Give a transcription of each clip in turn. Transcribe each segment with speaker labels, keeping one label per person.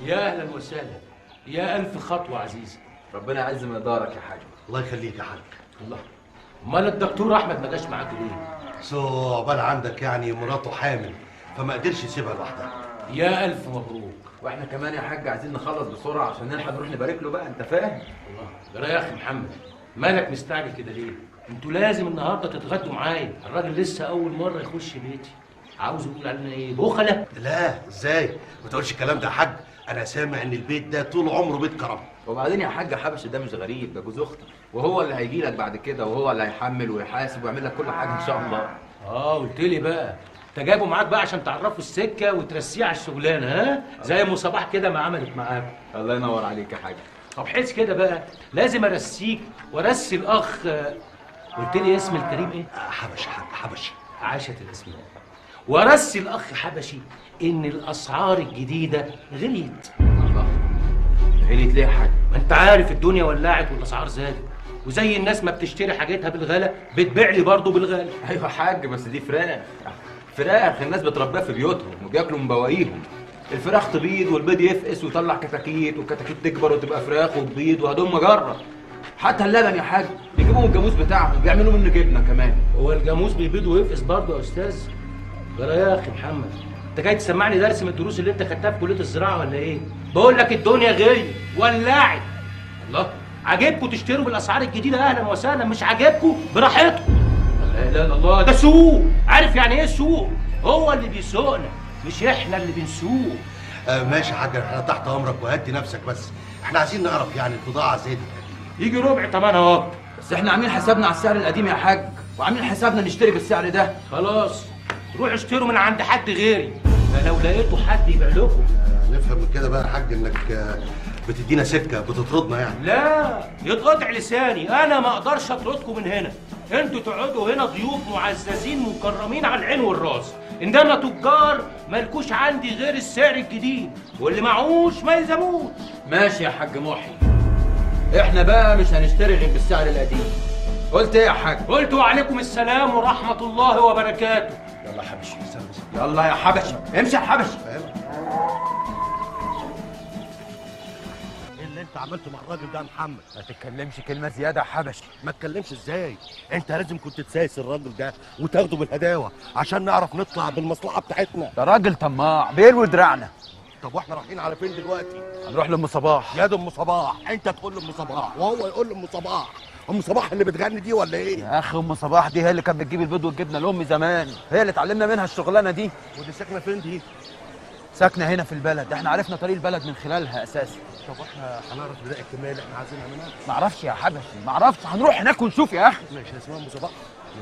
Speaker 1: يا اهلا وسهلا، يا الف خطوه عزيزي.
Speaker 2: ربنا يعز مقدارك يا حاج.
Speaker 3: الله يخليك يا حاج.
Speaker 1: الله، امال الدكتور احمد ما جاش معاك ليه؟
Speaker 3: عقبال عندك يعني مراته حامل فما قدرش يسيبها لوحدها.
Speaker 1: يا الف مبروك.
Speaker 2: واحنا كمان يا حاج عايزين نخلص بسرعه عشان نلحق نروح نبارك له بقى، انت فاهم؟
Speaker 1: الله، جرى يا اخي محمد، مالك مستعجل كده ليه؟ انتوا لازم النهارده تتغدوا معايا، الراجل لسه اول مره يخش بيتي. عاوز يقول علينا ايه؟ بخله؟
Speaker 3: لا ازاي؟ ما تقولش الكلام ده يا حاج، انا سامع ان البيت ده طول عمره بيت كرم.
Speaker 2: وبعدين يا حاج حبش ده مش غريب، ده جوز اختك، وهو اللي هيجي لك بعد كده، وهو اللي هيحمل ويحاسب ويعمل لك كل حاجه ان شاء الله.
Speaker 1: قلت لي بقى انت جايبه معاك بقى عشان تعرفوا السكه وترسيه على الشغلانه، ها؟ زي ام صباح كده ما عملت معاك.
Speaker 2: الله ينور عليك يا حاج.
Speaker 1: طب حس كده بقى، لازم ارسيك وارسي الاخ. قلت لي اسم الكريم ايه؟
Speaker 3: حبش حاج، حبش.
Speaker 1: عاشت الاسماء. وارسي الاخ حبشي ان الاسعار الجديده غليت.
Speaker 2: الله، غليت ليه يا حاج؟
Speaker 1: ما انت عارف الدنيا ولعت والاسعار زادت، وزي الناس ما بتشتري حاجتها بالغلا بتبيع لي برضه بالغلا.
Speaker 2: ايوه يا حاج، بس دي فراخ الناس بتربيها في بيوتهم وبياكلوا من بواقيهم. الفراخ تبيض والبيض يفقس ويطلع كتاكيت، والكتاكيت تكبر وتبقى فراخ وتبيض وهدوم مجره. حتى اللبن يا حاج بيجيبوا من الجاموس بتاعهم وبيعملوا منه جبنه كمان.
Speaker 1: هو الجاموس بيبيض ويفقس برضه يا استاذ؟ جرى يا اخي محمد، انت جاي تسمعني درس من الدروس اللي انت خدتها في كليه الزراعه ولا ايه؟ بقول لك الدنيا غليت ولعت. الله، عاجبكم تشتروا بالاسعار الجديده اهلا وسهلا، مش عاجبكم براحتكم. لا اله الا الله، ده سوق. عارف يعني ايه سوق؟ هو اللي بيسوقنا مش احنا اللي بنسوق.
Speaker 3: ماشي يا حاج، احنا تحت امرك وهدي نفسك، بس احنا عايزين نعرف يعني البضاعه زادت.
Speaker 1: يجي ربع تمنها اكتر.
Speaker 2: بس احنا عاملين حسابنا على السعر القديم يا حاج، وعاملين حسابنا نشتري بالسعر ده.
Speaker 1: خلاص روحوا اشتروا من عند حد غيري، فلو لقيتوا حد يبيع لكم.
Speaker 3: نفهم من كده بقى يا حاج انك بتدينا سكه، بتطردنا يعني.
Speaker 1: لا، يتقطع لساني، انا ما اقدرش اطردكم من هنا. انتوا تقعدوا هنا ضيوف معززين مكرمين على العين والراس، انما تجار مالكوش عندي غير السعر الجديد، واللي معهوش ما يلزموش.
Speaker 2: ماشي يا حاج محي، احنا بقى مش هنشتري غير بالسعر القديم. قلت ايه يا حاج؟
Speaker 1: قلت وعليكم السلام ورحمه الله وبركاته.
Speaker 3: يلا يا حبشي،
Speaker 2: يلا يا حبشي، امشي يا حبشي.
Speaker 3: ايه اللي انت عملته مع الراجل ده يا محمد؟
Speaker 2: ما تتكلمش كلمه زياده يا حبشي.
Speaker 3: ما تكلمش ازاي؟ انت لازم كنت تسايس الراجل ده وتاخده بالهداوه عشان نعرف نطلع بالمصلحه بتاعتنا.
Speaker 2: ده راجل طماع بيلوي دراعنا.
Speaker 3: طب واحنا رايحين على فين دلوقتي؟
Speaker 2: هنروح لام صباح.
Speaker 3: يا دي ام صباح، انت تقول لام صباح وهو يقول لام صباح. ام صباح اللي بتغني دي ولا ايه؟
Speaker 2: يا اخي ام صباح دي هي اللي كانت بتجيب البيض والجبنه لامي زمان، هي اللي اتعلمنا منها الشغلانه دي.
Speaker 3: ودي ساكنه فين دي؟
Speaker 2: ساكنه هنا في البلد، احنا عرفنا طريق البلد من خلالها اساسا.
Speaker 3: طب احنا هنعرف نلاقي الكميه اللي احنا عايزينها منها؟
Speaker 2: معرفش يا حبشي، معرفش، هنروح هناك ونشوف يا اخي.
Speaker 3: ماشي، اسمها ام صباح.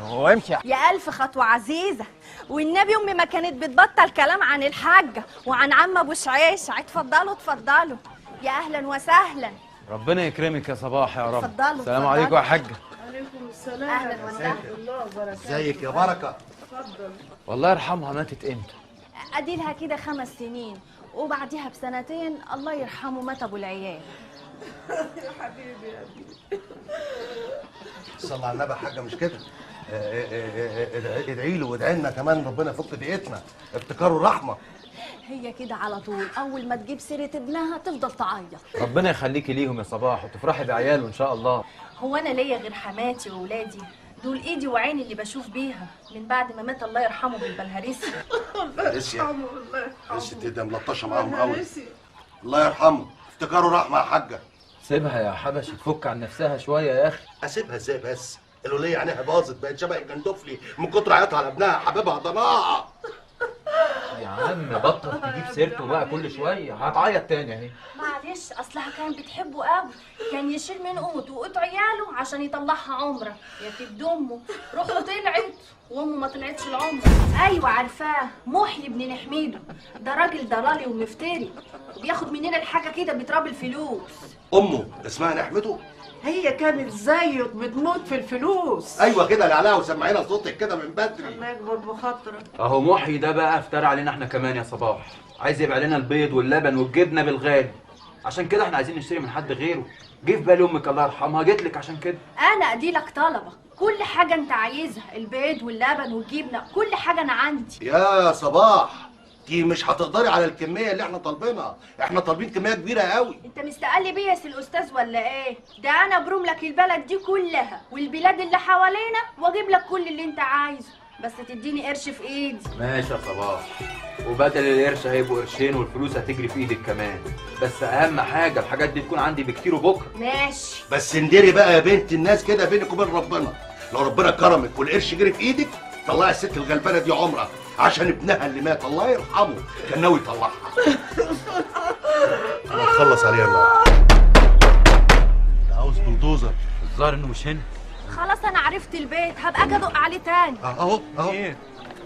Speaker 2: هو امشي
Speaker 4: يا ألف خطوة عزيزة، والنبي أمي ما كانت بتبطل كلام عن الحاجة وعن عم أبو شعيش. اتفضلوا اتفضلوا، يا أهلا وسهلا.
Speaker 2: ربنا يكرمك يا صباح يا رب.
Speaker 4: اتفضلوا.
Speaker 2: السلام عليكم يا حاجه.
Speaker 5: عليكم السلام.
Speaker 4: أهلا وسهلا.
Speaker 5: الله وبركاته.
Speaker 3: ازيك يا بركه؟
Speaker 5: اتفضل.
Speaker 2: والله يرحمها ماتت امتى؟
Speaker 4: أديلها كده 5 سنين، وبعديها بسنتين الله يرحمه مات أبو العيال.
Speaker 5: يا حبيبي يا ابني.
Speaker 3: صلى على النبي يا حاجه، مش كده؟ ادعي له وادعي لنا كمان ربنا يفك ضيقتنا، ابتكاره الرحمه.
Speaker 4: هي كده على طول، أول ما تجيب سيرة ابنها تفضل تعيط.
Speaker 2: ربنا يخليكي ليهم يا صباح وتفرحي بعياله ان شاء الله.
Speaker 4: هو أنا ليا غير حماتي وولادي؟ دول إيدي وعيني اللي بشوف بيها من بعد ما مات الله يرحمه بالبلهارسي.
Speaker 3: بلهارسيا؟
Speaker 5: الله يرحمه.
Speaker 3: بس ده ملطشه معاهم قوي. الله يرحمه، افتكاره رحمه يا حاجه.
Speaker 2: سيبها يا حبشي تفك عن نفسها شويه يا اخي.
Speaker 3: اسيبها ازاي بس؟ الوليه عينيها باظت، بقت شبه الجندفلي من كتر عياطها على ابنها حبيبها ضناها.
Speaker 2: يا عم بطل تجيب سيرته بقى كل شويه، هتعيط تاني اهي.
Speaker 4: معلش، اصلها كانت بتحبه قوي، كان يشيل من قوت وقوت عياله عشان يطلعها عمره. يا كبد امه، روحه طلعت وامه ما طلعتش العمره. ايوه عارفاه، محيي بن نحميده، ده راجل ضلالي ومفتري وبياخد مننا الحاجه كده بتراب الفلوس.
Speaker 3: امه اسمها نحمته؟
Speaker 5: هي كانت زيك بتموت في الفلوس.
Speaker 3: ايوه كده اللي عليها، وسمعينا صوتك كده من بدري.
Speaker 5: الله يكبر بخاطرك.
Speaker 2: اهو محيي ده بقى افترى علينا احنا كمان يا صباح، عايز يبيع لنا البيض واللبن والجبنه بالغالي، عشان كده احنا عايزين نشتري من حد غيره. جه في بالي امك الله يرحمها، جيت لك عشان كده.
Speaker 4: انا اديلك طلبه، كل حاجه انت عايزها، البيض واللبن والجبنه، كل حاجه انا عندي.
Speaker 3: يا صباح، دي مش هتقدري على الكميه اللي احنا طالبينها، احنا طالبين كميه كبيره قوي.
Speaker 4: انت مستقل بيا يا سي الاستاذ ولا ايه؟ ده انا بروم لك البلد دي كلها والبلاد اللي حوالينا واجيب لك كل اللي انت عايزه، بس تديني قرش في ايدي.
Speaker 2: ماشي يا صباح، وبدل القرش هيبقوا قرشين والفلوس هتجري في ايدك كمان، بس اهم حاجه الحاجات دي تكون عندي بكتير وبكره.
Speaker 4: ماشي.
Speaker 3: بس اندري بقى يا بنت الناس كده بينك وبين ربنا، لو ربنا كرمك والقرش جري في ايدك طلعي الست الغلبانه دي عمره عشان ابنها اللي مات الله يرحمه كان ناوي يطلعها. هتخلص عليها النهارده. ده عاوز بلدوزر.
Speaker 2: الظاهر انه مش هنا.
Speaker 4: خلاص انا عرفت البيت، هبقى اجي ادق عليه تاني.
Speaker 3: اهو
Speaker 2: ايه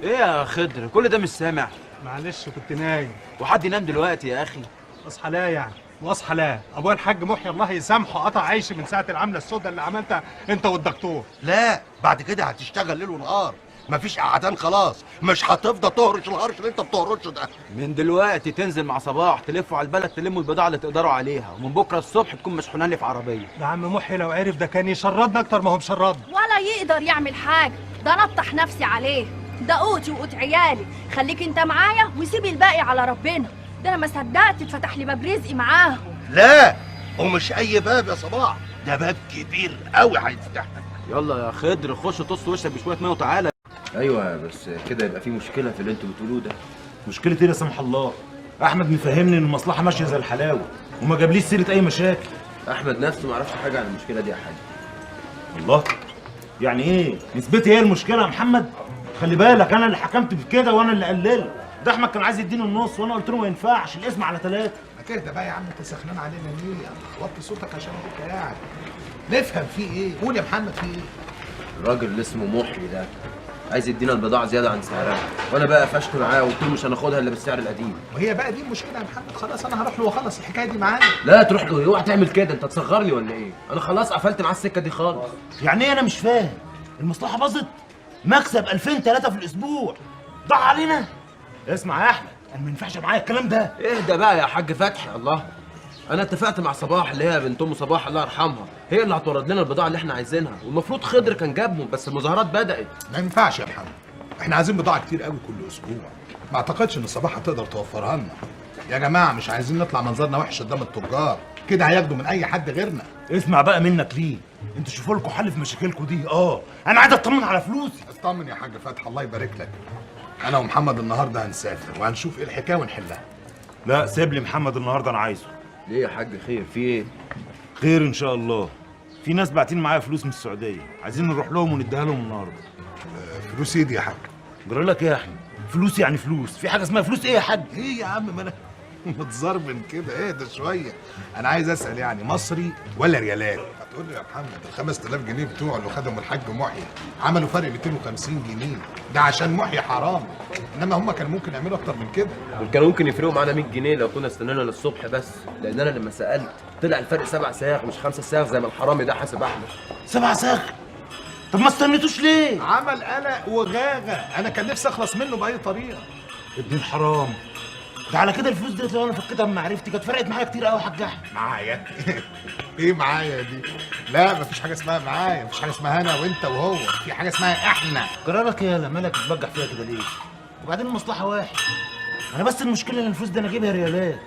Speaker 2: يا خضر كل ده مش سامع؟
Speaker 6: معلش كنت نايم.
Speaker 2: وحد ينام دلوقتي يا اخي؟
Speaker 6: اصحى لا يعني واصحى لا. ابويا الحاج محي الله يسامحه قطع عيشي من ساعه العمله السوداء اللي عملتها انت والدكتور.
Speaker 3: لا بعد كده هتشتغل ليل ونهار، مفيش قعدان خلاص، مش هتفضل تهرش الهرش اللي انت بتهرشه ده.
Speaker 2: من دلوقتي تنزل مع صباح تلفوا على البلد تلموا البضاعه اللي تقدروا عليها، ومن بكره الصبح تكون مشحونان لي في عربيه.
Speaker 6: ده عم محي لو عرف ده كان يشردنا اكتر ما هو مشردنا.
Speaker 4: ولا يقدر يعمل حاجه، ده نطح نفسي عليه، ده قوتي وقوت عيالي، خليك انت معايا وسيب الباقي على ربنا. ده انا ما صدقت اتفتح لي باب رزقي معاهم.
Speaker 3: لا ومش اي باب يا صباح، ده باب كبير قوي هيتفتح لك.
Speaker 2: يلا يا خضر خش طص وشك بشويه ميه وتعالى.
Speaker 7: ايوه بس كده يبقى في مشكله في اللي انتوا بتقولوه ده.
Speaker 8: مشكلة ايه لا سمح الله؟ احمد مفهمني ان المصلحة ماشية زي الحلاوة وما جابليش سيرة اي مشاكل.
Speaker 7: احمد نفسه ما يعرفش حاجه عن المشكله دي يا حاج.
Speaker 8: الله، يعني ايه؟ نسبتي هي المشكلة يا محمد؟ خلي بالك انا اللي حكمت بكده وانا اللي قللت. ده احمد كان عايز يديني النص وانا قلت له ما ينفعش، الاسم على 3.
Speaker 9: ما كده بقى يا عم، انت سخنان علينا ليه؟ وطي صوتك عشان ابوك قاعد. نفهم فيه ايه؟ قول يا محمد فيه ايه؟
Speaker 7: الراجل اللي اسمه محي ده عايز يدينا البضاعه زياده عن سعرها، وانا بقى قفشت معاه وقلت له مش هناخدها الا بالسعر القديم.
Speaker 9: وهي بقى دي المشكله يا محمد. خلاص انا هروح له واخلص الحكايه دي معانا.
Speaker 7: لا تروح له، اوعى تعمل كده، انت تصغرني ولا ايه؟ انا خلاص قفلت معاه السكه دي خالص.
Speaker 8: يعني ايه انا مش فاهم؟ المصلحة باظت؟ مكسب 2000-3 في الاسبوع ضاع علينا؟ اسمع يا احمد، انا ما ينفعش معايا الكلام ده.
Speaker 7: اهدى بقى يا حاج فتحي. الله، انا اتفقت مع صباح اللي هي بنت ام صباح الله يرحمها، هي اللي هتورد لنا البضاعه اللي احنا عايزينها، والمفروض خضر كان جابهم بس المظاهرات بدات.
Speaker 9: ما ينفعش يا محمد، احنا عايزين بضاعه كتير قوي كل اسبوع، ما اعتقدش ان صباح هتقدر توفرها لنا. يا جماعه مش عايزين نطلع منظرنا وحش قدام التجار، كده هياخدوا من اي حد غيرنا.
Speaker 8: اسمع بقى منك ليه؟ انتوا شوفوا لكم حل في مشاكلكم دي. انا عايز اطمن على فلوسي.
Speaker 9: اطمن يا حاج فتحي الله يبارك لك. انا ومحمد النهارده هنسافر وهنشوف ايه الحكايه ونحلها.
Speaker 8: لا سيب لي محمد النهارده انا عايزه.
Speaker 7: ليه يا حاج خير؟ في ايه؟
Speaker 8: خير ان شاء الله. في ناس باعتين معايا فلوس من السعوديه، عايزين نروح لهم ونديها لهم النهارده.
Speaker 9: فلوس ايدي يا حاج.
Speaker 8: جرى لك ايه يا احمد؟ فلوس يعني فلوس، في حاجه اسمها فلوس ايه يا حاج؟
Speaker 9: ايه يا عم ما انا متزربن كده، اهدى شويه. انا عايز اسال يعني مصري ولا ريالات؟ هتقول لي يا محمد ال 5000 جنيه بتوع اللي خدهم الحاج محي عملوا فرق 250 جنيه، ده عشان محي حرام، انما هم كانوا ممكن يعملوا اكتر من كده.
Speaker 7: كانوا ممكن يفرقوا معانا 100 جنيه لو كنا استنينا للصبح بس، لان انا لما سالت طلع الفرق 7 صاغ مش 5 صاغ زي ما الحرامي ده حاسب احمد.
Speaker 8: 7 صاغ؟ طب ما استنيتوش ليه؟
Speaker 9: عمل قلق وغاغه، انا كان نفسي اخلص منه باي طريقه.
Speaker 8: ابن الحرام ده على كده الفلوس ديت لو انا فكيتها من معرفتي كانت فرقت معايا كتير قوي يا حاج احمد.
Speaker 9: معايا؟ ايه معايا دي؟ لا مفيش حاجه اسمها معايا، مفيش حاجه اسمها انا وانت وهو، في حاجه اسمها احنا.
Speaker 8: قرارك يالا مالك بتبجح فيها كده ليه؟ وبعدين المصلحه واحد. انا بس المشكله ان الفلوس دي انا اجيبها ريالات،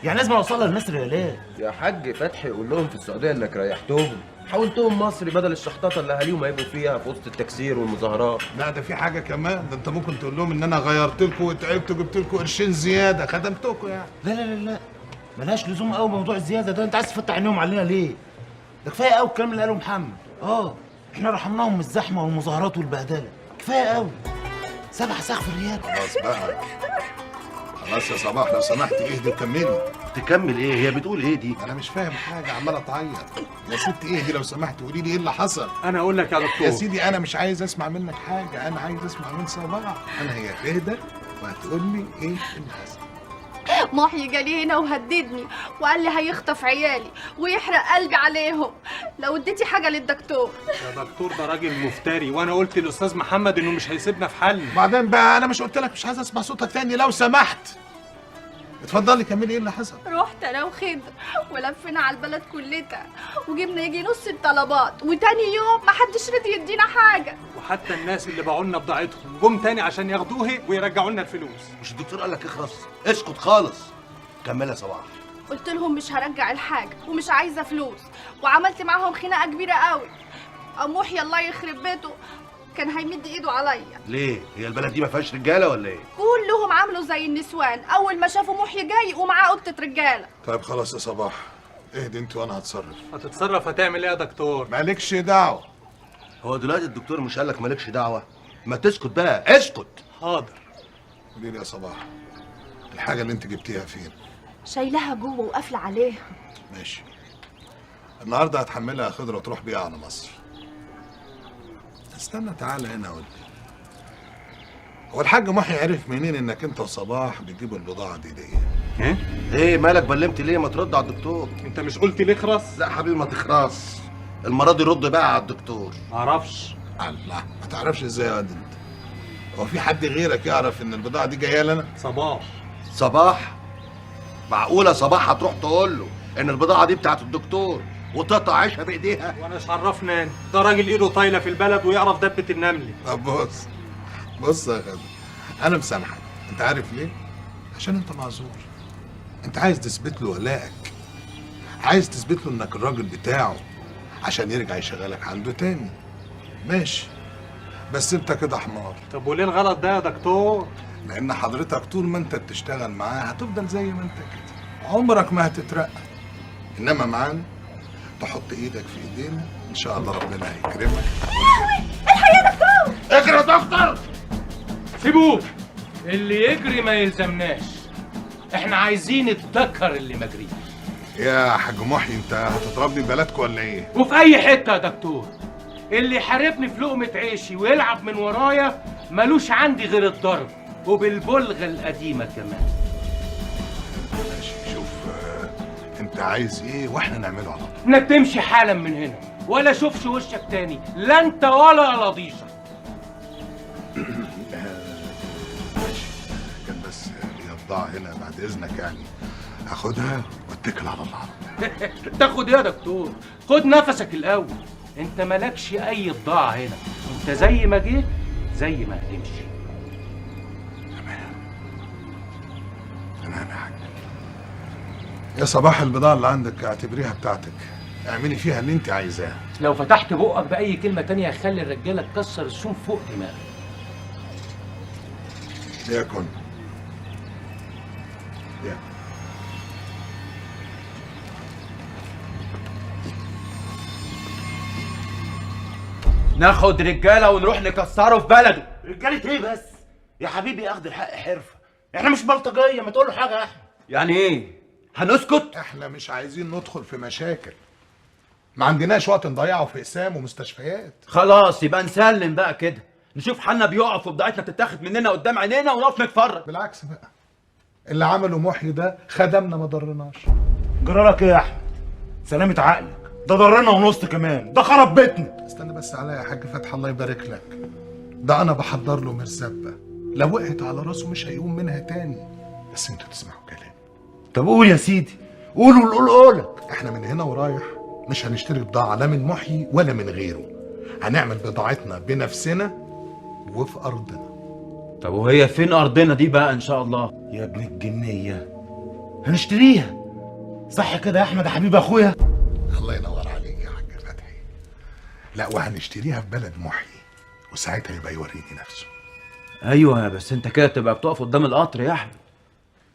Speaker 8: يعني لازم اوصلها للناس ريالات.
Speaker 7: يا حاج فتحي قول لهم في السعوديه انك ريحتهم، حولتهم مصري بدل الشحطاطه اللي اهاليهم هيبقوا فيها في وسط التكسير والمظاهرات.
Speaker 9: لا ده في حاجه كمان، ده انت ممكن تقول لهم ان انا غيرت لكم وتعبت وجبت لكم قرشين زياده خدمتكم يعني.
Speaker 8: لا لا لا لا ملهاش لزوم قوي موضوع الزياده ده، انت عايز تفتح عينيهم علينا ليه؟ ده كفايه قوي الكلام اللي قاله محمد. احنا رحمناهم من الزحمه والمظاهرات والبهدله، كفايه قوي. 7 صاغ في الريال.
Speaker 9: خلاص بقى، خلاص يا صباح لو سمحت اهدي وكملي.
Speaker 3: تكمل ايه؟ هي بتقول ايه دي؟
Speaker 9: انا مش فاهم حاجه، عماله تعيط. يا ست اهدي لو سمحت، قولي لي ايه اللي حصل.
Speaker 6: انا اقول لك يا دكتور
Speaker 9: يا سيدي انا مش عايز اسمع منك حاجه، انا عايز اسمع من صباح. انا هي تهدى وهتقول لي ايه اللي حصل.
Speaker 4: محي جالي هنا وهددني وقال لي هيخطف عيالي ويحرق قلبي عليهم لو اديتي حاجه للدكتور.
Speaker 6: يا دكتور ده راجل مفتري، وانا قلت للاستاذ محمد انه مش هيسيبنا في حل.
Speaker 9: بعدين بقى انا مش قلت لك مش عايز اسمع صوتك تاني لو سمحت. اتفضلي كملي، ايه اللي حصل؟
Speaker 10: رحت انا وخضر ولفينا على البلد كلتها وجبنا يجي نص الطلبات، وتاني يوم محدش رضي يدينا حاجه.
Speaker 6: وحتى الناس اللي باعوا لنا بضاعتهم جم تاني عشان ياخدوها ويرجعوا لنا الفلوس.
Speaker 3: مش الدكتور قال لك اخرس؟ اسكت خالص. كمل يا صباح.
Speaker 10: قلت لهم مش هرجع الحاجه ومش عايزه فلوس، وعملت معاهم خناقه كبيره قوي. محي الله يخرب بيته كان هيمد ايده عليا.
Speaker 3: ليه؟ هي البلد دي ما فيهاش رجاله ولا ايه؟
Speaker 10: كلهم عملوا زي النسوان، اول ما شافوا محي جاي ومعاه قطه رجاله.
Speaker 9: طيب خلاص يا صباح، اهدي انت وانا هتصرف.
Speaker 6: هتتصرف هتعمل ايه يا دكتور؟
Speaker 9: مالكش دعوه.
Speaker 3: هو دلوقتي الدكتور مش قال لك مالكش دعوه؟ ما تسكت بقى، اسكت.
Speaker 6: حاضر.
Speaker 9: قولي لي يا صباح، الحاجه اللي انت جبتيها فين؟
Speaker 10: شايلها جوه وقافله عليها.
Speaker 9: ماشي. النهارده هتحملها خضره وتروح بيها على مصر. استنى تعالى هنا اقول لي، هو الحاج محي عرف منين انك انت وصباح بتجيبوا البضاعه دي ليه؟
Speaker 3: ايه مالك بلمت ليه؟ ما ترد على الدكتور.
Speaker 6: انت مش قلت ليه اخرس؟
Speaker 3: لا حبيبي ما تخرس، المره دي رد بقى على الدكتور.
Speaker 6: معرفش.
Speaker 9: الله، ما تعرفش ازاي يا واد انت؟ هو في حد غيرك يعرف ان البضاعه دي جايه لنا؟
Speaker 6: صباح.
Speaker 3: صباح؟ معقوله صباح هتروح تقول له ان البضاعه دي بتاعت الدكتور وتقطع عيشها بايديها؟
Speaker 6: وانا ايش عرفني؟ ده راجل ايده طايله في البلد ويعرف دبه النمل.
Speaker 9: طب بص يا خالد، انا مسامحك. انت عارف ليه؟ عشان انت معذور. انت عايز تثبت له ولائك، عايز تثبت له انك الراجل بتاعه عشان يرجع يشغلك عنده تاني. ماشي، بس انت كده حمار.
Speaker 6: طب وليه الغلط ده يا دكتور؟
Speaker 9: لان حضرتك طول ما انت بتشتغل معاه هتفضل زي ما انت كده، عمرك ما هتترقى. انما معانا تحط ايدك في ايدينا ان شاء الله ربنا هيكرمك.
Speaker 10: الحقيقه يا دكتور.
Speaker 3: اجري يا دكتور.
Speaker 1: سيبوه، اللي يجري ما يلزمناش، احنا عايزين الذكر اللي ما جريش.
Speaker 9: يا حاج محي، انت هتضربني ببلدكم ولا ايه؟
Speaker 1: وفي اي حته يا دكتور، اللي يحاربني في لقمه عيشي ويلعب من ورايا ملوش عندي غير الضرب، وبالبلغه القديمه كمان.
Speaker 9: ماشي، شوف انت عايز ايه واحنا نعمله على طول.
Speaker 1: انك تمشي حالا من هنا ولا اشوفش وشك تاني، لا انت ولا لضيشك.
Speaker 9: ماشي، كان بس هي بضاعة هنا بعد اذنك يعني، هاخدها واتكل على الله.
Speaker 1: تاخد ايه يا دكتور؟ خد نفسك الاول، انت مالكش اي بضاعه هنا، انت زي ما جيت زي ما هتمشي.
Speaker 9: تمام يا حاج. يا صباح، البضاعة اللي عندك اعتبريها بتاعتك، اعملي فيها اللي انت عايزاه.
Speaker 1: لو فتحت بقك باي كلمه تانية هخلي الرجاله تكسر السوم فوق دماغك.
Speaker 9: ليكن
Speaker 7: ناخد رجاله ونروح نكسره في بلده.
Speaker 8: رجالة ايه بس؟ يا حبيبي اخد الحق حرفة، احنا مش بلطجية، ما تقول له حاجة يا احمد.
Speaker 7: يعني ايه؟ هنسكت؟
Speaker 9: احنا مش عايزين ندخل في مشاكل، ما عندناش وقت نضيعه في اقسام ومستشفيات.
Speaker 7: خلاص يبقى نسلم بقى كده، نشوف حالنا بيقف وبضاعتنا تتاخد مننا قدام عينينا ونقف نتفرج.
Speaker 9: بالعكس بقى، اللي عمله محي ده خدمنا ما ضرناش.
Speaker 8: جرالك ايه يا احمد؟ سلامة عقلك، ده ضرنا ونص كمان، ده خرب بيتنا.
Speaker 9: استنى بس عليا يا حاج فتحي الله يبارك لك، ده انا بحضر له مرزبه لو وقعت على راسه مش هيقوم منها تاني، بس انتوا تسمعوا كلامي.
Speaker 8: طب قول يا سيدي، قول والقول قولك.
Speaker 9: احنا من هنا ورايح مش هنشتري بضاعه لا من محي ولا من غيره، هنعمل بضاعتنا بنفسنا وفي ارضنا.
Speaker 7: طب وهي فين ارضنا دي بقى ان شاء الله؟
Speaker 8: يا ابن الجنية، هنشتريها صح كده يا احمد يا حبيب اخويا؟
Speaker 9: الله ينور عليك يا حاج فتحي. لا، وهنشتريها في بلد محي وساعتها يبقى يوريني نفسه.
Speaker 7: ايوه بس انت كده تبقى بتقف قدام القطر يا احمد،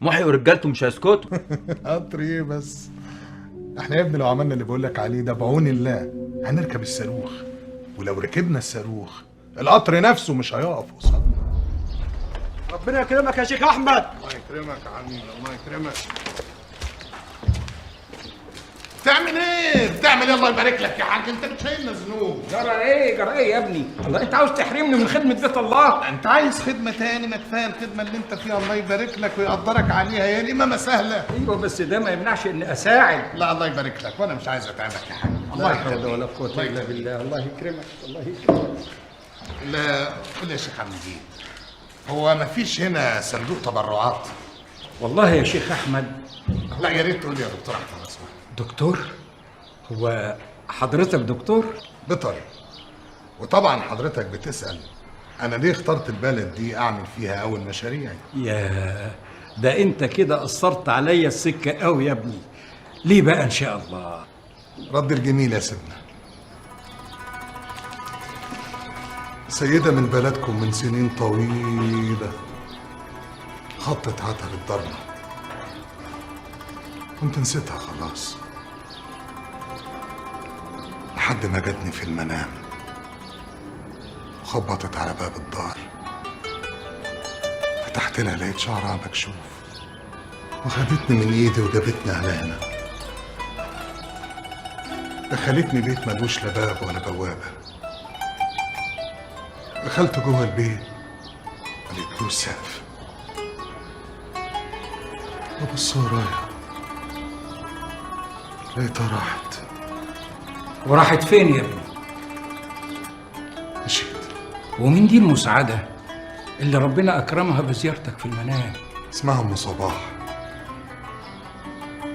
Speaker 7: محي ورجالته مش هيسكتوا.
Speaker 9: قطر ايه بس؟ احنا يا ابني لو عملنا اللي بقول لك عليه ده بعون الله هنركب الصاروخ، ولو ركبنا الصاروخ القطر نفسه مش هيقف قصادنا.
Speaker 6: ربنا يكرمك يا شيخ احمد.
Speaker 9: الله يكرمك يا عمي، الله يكرمك. بتعمل ايه؟ بتعمل ايه؟ الله يبارك لك يا حاج، انت بتشيلنا ذنوب.
Speaker 11: جرى ايه يا ابني؟ الله، انت عاوز تحرمني من خدمه بيت الله؟
Speaker 9: انت عايز خدمه تاني؟ ما كفايه الخدمه اللي انت فيها، الله يبارك لك ويقدرك عليها، يا الامامه سهله.
Speaker 11: ايوه بس ده ما يمنعش اني اساعد.
Speaker 9: لا الله يبارك لك، وانا مش عايز اتعبك يا حاج. الله يكرمك.
Speaker 11: ولا قوه الا بالله. الله يكرمك، الله يكرمك.
Speaker 9: لا قول يا شيخ عبد المجيد، هو ما فيش هنا صندوق تبرعات؟
Speaker 11: والله يا شيخ احمد.
Speaker 9: لا يا ريت تقول لي يا دكتور احمد لو سمحت.
Speaker 11: دكتور؟ هو حضرتك دكتور؟
Speaker 9: بطري. وطبعا حضرتك بتسأل انا ليه اخترت البلد دي اعمل فيها اول مشاريعي.
Speaker 11: يا ده انت كده قصرت عليا السكه قوي يا ابني. ليه بقى ان شاء الله؟
Speaker 9: رد الجميل يا سيدنا. سيدة من بلدكم من سنين طويلة خطت عتب الضربة، كنت نسيتها خلاص لحد ما جاتني في المنام وخبطت على باب الدار. فتحت لها لقيت شعرها مكشوف وخدتني من ايدي وجابتني على هنا. دخلتني بيت ملوش لا باب ولا بوابة. دخلت جوه البيت ملقتلوش سقف. ببص ورايا لقيتها راحت.
Speaker 11: وراحت فين يا ابني؟
Speaker 9: مشيت.
Speaker 11: ومين دي المسعده اللي ربنا اكرمها بزيارتك في المنام؟
Speaker 9: اسمها ام صباح،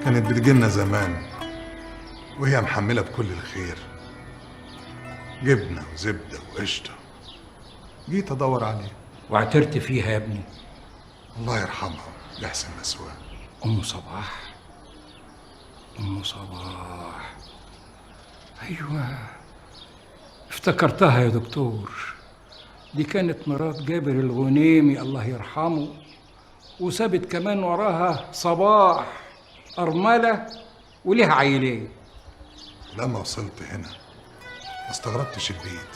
Speaker 9: كانت بتجيلنا زمان وهي محمله بكل الخير، جبنه وزبده وقشطه. جيت ادور عليه
Speaker 11: واعترت فيها يا ابني.
Speaker 9: الله يرحمها يحسن مسواها.
Speaker 11: ام صباح، ام صباح، ايوه افتكرتها يا دكتور. دي كانت مرات جابر الغنيمي الله يرحمه، وسابت كمان وراها صباح أرملة وليها عيلين.
Speaker 9: لما وصلت هنا ما استغربتش البيت،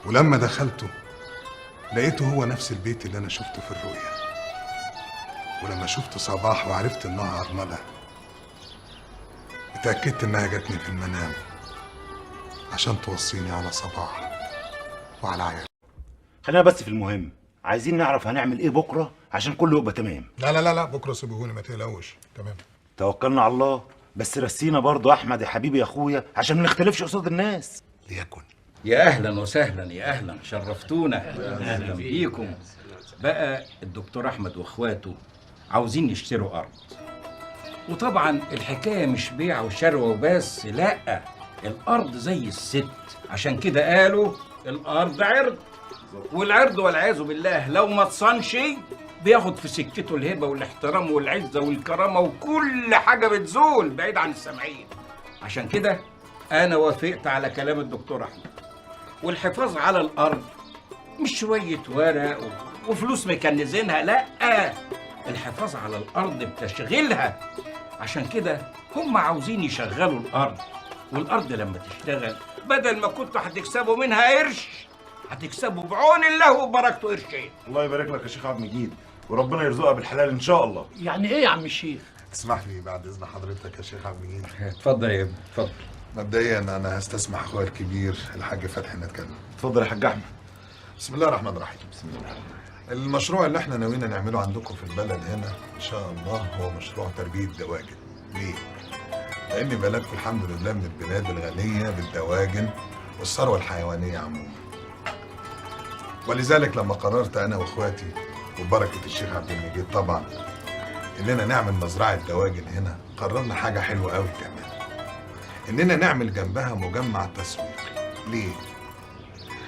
Speaker 9: ولما دخلته لقيته هو نفس البيت اللي انا شفته في الرؤيا. ولما شفت صباح وعرفت انها أرملة اتأكدت انها جاتني في المنام عشان توصيني على صباح وعلى عيال.
Speaker 8: خلينا بس في المهم، عايزين نعرف هنعمل ايه بكره عشان كله يبقى تمام.
Speaker 9: لا لا لا لا، بكره سيبوهوني ما تقلقوش. تمام،
Speaker 8: توكلنا على الله. بس رسينا برضو احمد يا حبيبي يا اخويا عشان ما نختلفش قصاد الناس.
Speaker 9: ليكن.
Speaker 11: يا أهلا وسهلا، يا أهلا، شرفتونا. أهلا بيكم. بقى الدكتور أحمد وإخواته عاوزين يشتروا أرض، وطبعا الحكاية مش بيع وشروة وبس، لأ، الأرض زي الست، عشان كده قالوا الأرض عرض، والعرض والعياذ بالله لو ما تصنش بياخد في سكته الهبة والاحترام والعزة والكرامة وكل حاجة بتزول بعيد عن السامعين. عشان كده أنا وافقت على كلام الدكتور أحمد، والحفاظ على الأرض مش شوية ورق وفلوس مكنزينها، لأ، الحفاظ على الأرض بتشغيلها. عشان كده هم عاوزين يشغلوا الأرض، والأرض لما تشتغل بدل ما كنتوا هتكسبوا منها قرش هتكسبوا بعون الله وبركته قرشين.
Speaker 8: الله يبارك لك يا شيخ عبد المجيد، وربنا يرزقها بالحلال ان شاء الله.
Speaker 12: يعني ايه يا عم الشيخ؟
Speaker 9: تسمح لي بعد اذن حضرتك يا شيخ عبد المجيد؟
Speaker 11: اتفضل يا ابني، اتفضل.
Speaker 9: مبدئيا انا هستسمح اخويا الكبير الحاج فتحي نتكلم.
Speaker 8: اتفضل يا حاج احمد.
Speaker 9: بسم الله الرحمن الرحيم. بسم الله. المشروع اللي احنا ناويين نعمله عندكم في البلد هنا ان شاء الله هو مشروع تربيه دواجن. ليه؟ لان بلدكم الحمد لله من البلاد الغنيه بالدواجن والثروه الحيوانيه عموما. ولذلك لما قررت انا واخواتي وبركه الشيخ عبد المجيد طبعا اننا نعمل مزرعه دواجن هنا، قررنا حاجه حلوه قوي كمان، اننا نعمل جنبها مجمع تسويق. ليه؟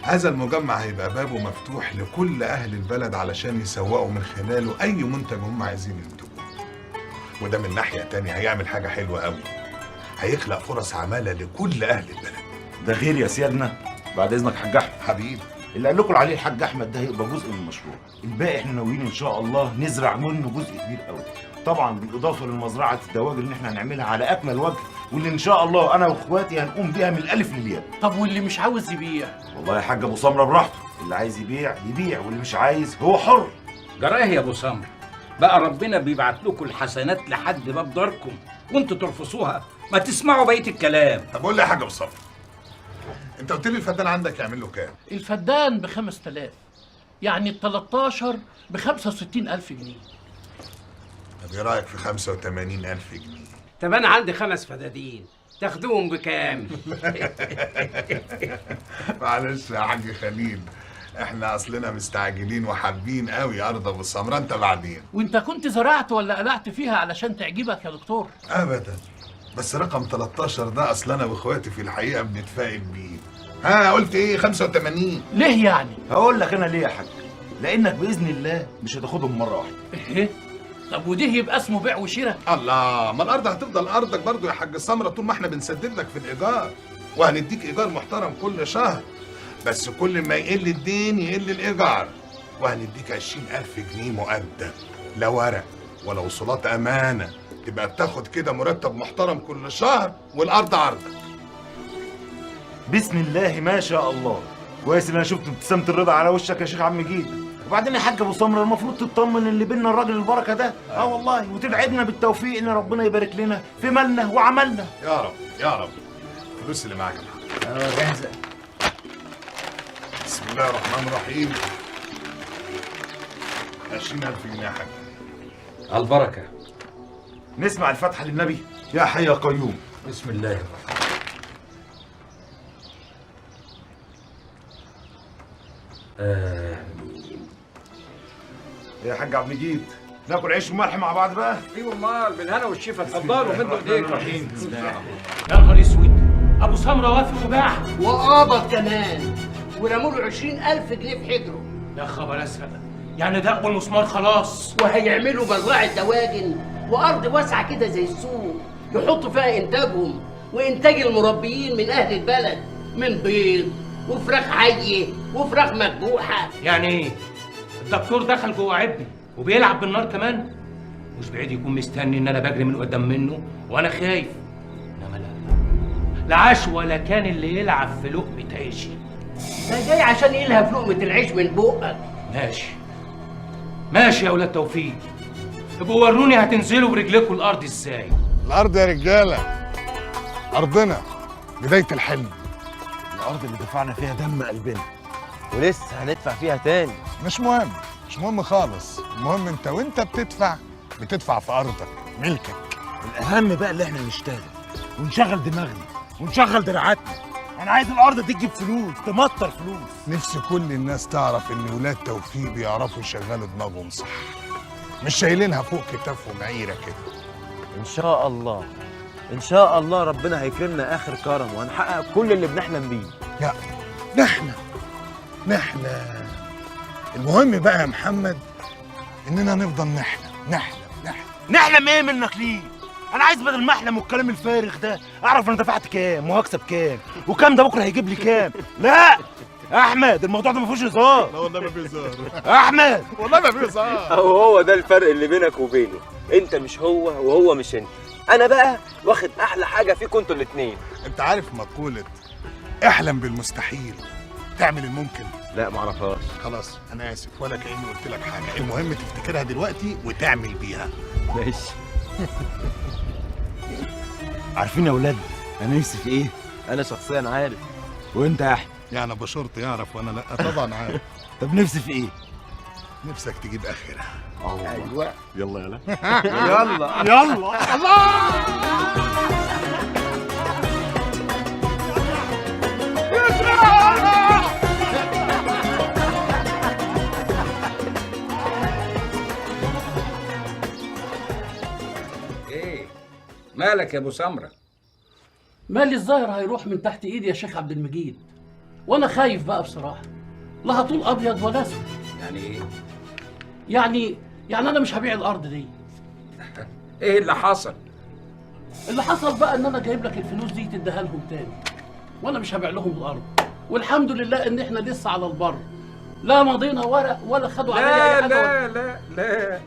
Speaker 9: هذا المجمع هيبقى بابه مفتوح لكل اهل البلد علشان يسوقوا من خلاله اي منتج هم عايزين ينتجوه. وده من ناحيه تانية هيعمل حاجه حلوه قوي، هيخلق فرص عماله لكل اهل البلد.
Speaker 8: ده غير يا سيادنا بعد اذنك حاج احمد
Speaker 9: حبيبي،
Speaker 8: اللي قال لكم عليه الحاج احمد ده هيبقى جزء من المشروع، الباقي احنا ناويين ان شاء الله نزرع منه جزء كبير قوي، طبعا بالاضافه للمزرعه الدواجن اللي احنا هنعملها على اكمل وجه، واللي ان شاء الله انا واخواتي هنقوم بيها من الالف للياء.
Speaker 12: طب واللي مش عاوز يبيع؟
Speaker 8: والله يا حاج ابو سمره براحته، اللي عايز يبيع يبيع واللي مش عايز هو حر.
Speaker 11: جراه يا ابو سمره، بقى ربنا بيبعت لكم الحسنات لحد باب داركم وانتوا ترفضوها، ما تسمعوا بقيه الكلام.
Speaker 9: طب قول لي يا حاج ابو سمره، انت قلت لي الفدان عندك يعمل له كام؟
Speaker 12: الفدان ب 5000، يعني ال 13 ب 65000 جنيه.
Speaker 9: طب ايه رايك في 85000 جنيه؟
Speaker 13: طب انا عندي 5 فدادين، تاخدوهم بكام؟
Speaker 9: معلش يا حاج خليل، احنا اصلنا مستعجلين وحابين قوي ارض ابو سمره، انت بعدين.
Speaker 12: وانت كنت زرعت ولا قلعت فيها علشان تعجبك يا دكتور؟
Speaker 9: ابدا، بس رقم 13 ده اصل انا واخواتي في الحقيقه بنتفائل بيه. ها قلت ايه؟ 85.
Speaker 12: ليه يعني؟
Speaker 8: هقول لك انا ليه يا حاج. لانك باذن الله مش هتاخدهم مره واحده.
Speaker 12: ايه؟ طب وده يبقى اسمه بيع وشراء؟
Speaker 9: الله، ما الارض هتفضل ارضك برضو يا حاج سمره طول ما احنا بنسدد لك في الايجار، وهنديك ايجار محترم كل شهر، بس كل ما يقل الدين يقل الايجار، وهنديك 20,000 جنيه مقدم، لا ورق ولا وصولات امانه، تبقى بتاخد كده مرتب محترم كل شهر والارض عرضك.
Speaker 8: بسم الله ما شاء الله. كويس ان انا شفت ابتسامه الرضا على وشك يا شيخ عم جيد. وبعدين يا حاج ابو سمره المفروض تطمن اللي بينا الراجل البركه ده. والله، وتدعينا بالتوفيق ان ربنا يبارك لنا في مالنا وعملنا.
Speaker 9: يا رب يا رب. الفلوس اللي معاك يا محمد.
Speaker 8: جاهزه.
Speaker 9: بسم الله الرحمن الرحيم. 20,000 جنيه يا حاج.
Speaker 11: على البركه.
Speaker 8: نسمع الفاتحه للنبي. يا حي يا قيوم.
Speaker 11: بسم الله الرحمن
Speaker 8: يا حاج عبد المجيد، ناكل عيش وملح مع بعض بقى؟
Speaker 11: ايوه امال بالهنا والشفا، اتفضلوا مدوا ايديكم.
Speaker 1: يا نهار اسود، ابو سمره وافق وباع
Speaker 13: وقابض كمان ورموا له 20,000 جنيه في حجره.
Speaker 1: يا خبر ازرق، يعني دقوا المسمار خلاص.
Speaker 13: وهيعملوا مزرعه دواجن وارض واسعه كده زي السوق يحطوا فيها انتاجهم وانتاج المربيين من اهل البلد، من بيض وفراخ حيه وفراخ مذبوحه.
Speaker 1: يعني ايه؟ الدكتور دخل جوه عبي وبيلعب بالنار كمان؟ مش بعيد يكون مستني ان انا بجري من قدام منه وانا خايف. انما لا عاش ولا كان اللي يلعب في لقمه عيشي.
Speaker 13: ده جاي عشان يلهى في لقمه العيش من بقك.
Speaker 1: ماشي ماشي يا اولاد توفيق، ابقوا وروني هتنزلوا برجلكم الارض ازاي.
Speaker 9: الارض يا رجاله ارضنا بدايه الحلم.
Speaker 8: الارض اللي دفعنا فيها دم قلبنا ولسه هندفع فيها تاني.
Speaker 9: مش مهم خالص، المهم انت وانت بتدفع في ارضك ملكك.
Speaker 8: الاهم بقى اللي احنا نشتغل ونشغل دماغنا ونشغل دراعاتنا. انا عايز الارض تجيب فلوس، تمطر فلوس.
Speaker 9: نفسي كل الناس تعرف ان ولاد توفيق بيعرفوا يشغلوا دماغهم صح، مش شايلينها فوق كتافهم عيره كده.
Speaker 8: ان شاء الله ان شاء الله ربنا هيكرمنا اخر كرم وهنحقق كل اللي بنحلم بيه.
Speaker 9: لا نحلم. المهم بقى يا محمد اننا نفضل نحلم
Speaker 8: ايه منك ليه؟ انا عايز بدل ما احلم والكلام الفارغ ده اعرف انا دفعت كام وهكسب كام وكام ده بكره هيجيب لي كام. لا احمد، الموضوع ده ما فيهوش هزار.
Speaker 9: لا والله ما فيه هزار.
Speaker 8: احمد
Speaker 9: والله ما فيه هزار.
Speaker 14: هو ده الفرق اللي بينك وبينه، انت مش هو وهو مش انت. انا بقى واخد احلى حاجه فيكم انتوا الاثنين.
Speaker 9: انت عارف مقوله احلم بالمستحيل تعمل الممكن؟
Speaker 8: لا معرفهاش.
Speaker 9: خلاص انا اسف ولا كاني قلت لك حاجه، المهم تفتكرها دلوقتي وتعمل بيها.
Speaker 8: ماشي. عارفين يا اولاد انا نفسي في ايه؟ انا شخصيا عارف. وانت يا احمد؟
Speaker 9: يعني ابو شرط يعرف وانا لا؟ طبعا عارف.
Speaker 8: طب نفسي في ايه؟
Speaker 9: نفسك تجيب اخرها.
Speaker 8: ايوه.
Speaker 9: يلا
Speaker 8: يلا
Speaker 9: الله.
Speaker 11: ايه مالك يا ابو سمره؟
Speaker 12: مالي الظاهر هيروح من تحت ايدي يا شيخ عبد المجيد، وانا خايف بقى بصراحه. لا هطول ابيض ولا اسود.
Speaker 11: يعني ايه؟
Speaker 12: يعني انا مش هبيع الارض دي.
Speaker 11: ايه اللي حصل؟
Speaker 12: اللي حصل بقى ان انا جايب لك الفلوس دي تديها لهم تاني، وانا مش هبيع لهم الارض. والحمد لله ان احنا لسه على البر، لا مضينا ورق ولا خدوا عليا اي حاجه.
Speaker 11: لا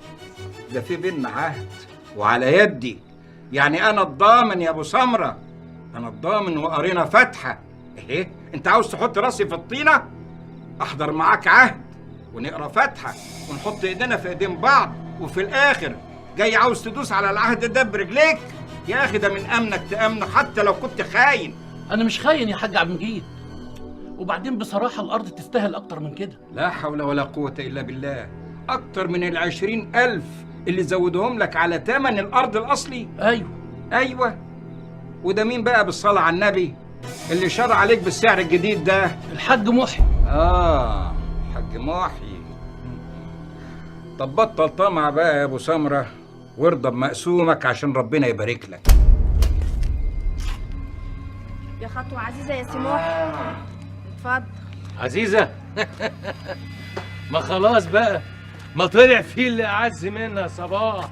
Speaker 11: ده في بينا عهد وعلى يدي. يعني انا الضامن يا ابو سمره، انا الضامن وقرينا فاتحه. ايه انت عاوز تحط راسي في الطينه؟ احضر معاك عهد ونقرا فاتحه ونحط ايدينا في ايدين بعض، وفي الاخر جاي عاوز تدوس على العهد ده برجليك؟ يا اخي ده من امنك تامنه حتى لو كنت خاين.
Speaker 12: انا مش خاين يا حاج عبد المجيد، وبعدين بصراحه الارض تستاهل اكتر من كده.
Speaker 11: لا حول ولا قوه الا بالله. اكتر من 20,000 اللي زودهم لك على تمن الارض الاصلي. ايوه. وده مين بقى بالصلاه على النبي اللي شرع عليك بالسعر الجديد ده؟
Speaker 12: الحاج محي.
Speaker 11: محي. طب بطل طمع بقى يا ابو سمره وارضى بمقسومك عشان ربنا يبارك لك.
Speaker 4: يا خطوة عزيزة يا سي محي، اتفضل.
Speaker 1: عزيزة ما خلاص بقى، ما طلع فيه اللي أعز منها يا صباح.